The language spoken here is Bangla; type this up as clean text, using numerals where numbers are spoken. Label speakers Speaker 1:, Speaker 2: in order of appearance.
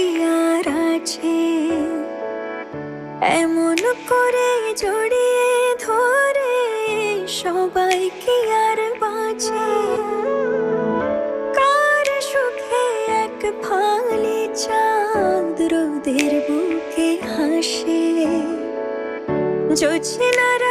Speaker 1: কি আর আছে এমন করে জড়িয়ে ধরে সবাই কি আর বাঁচে কার সুখে এক ফালি চাঁদ রোদের বুকে হাসে জোছনারা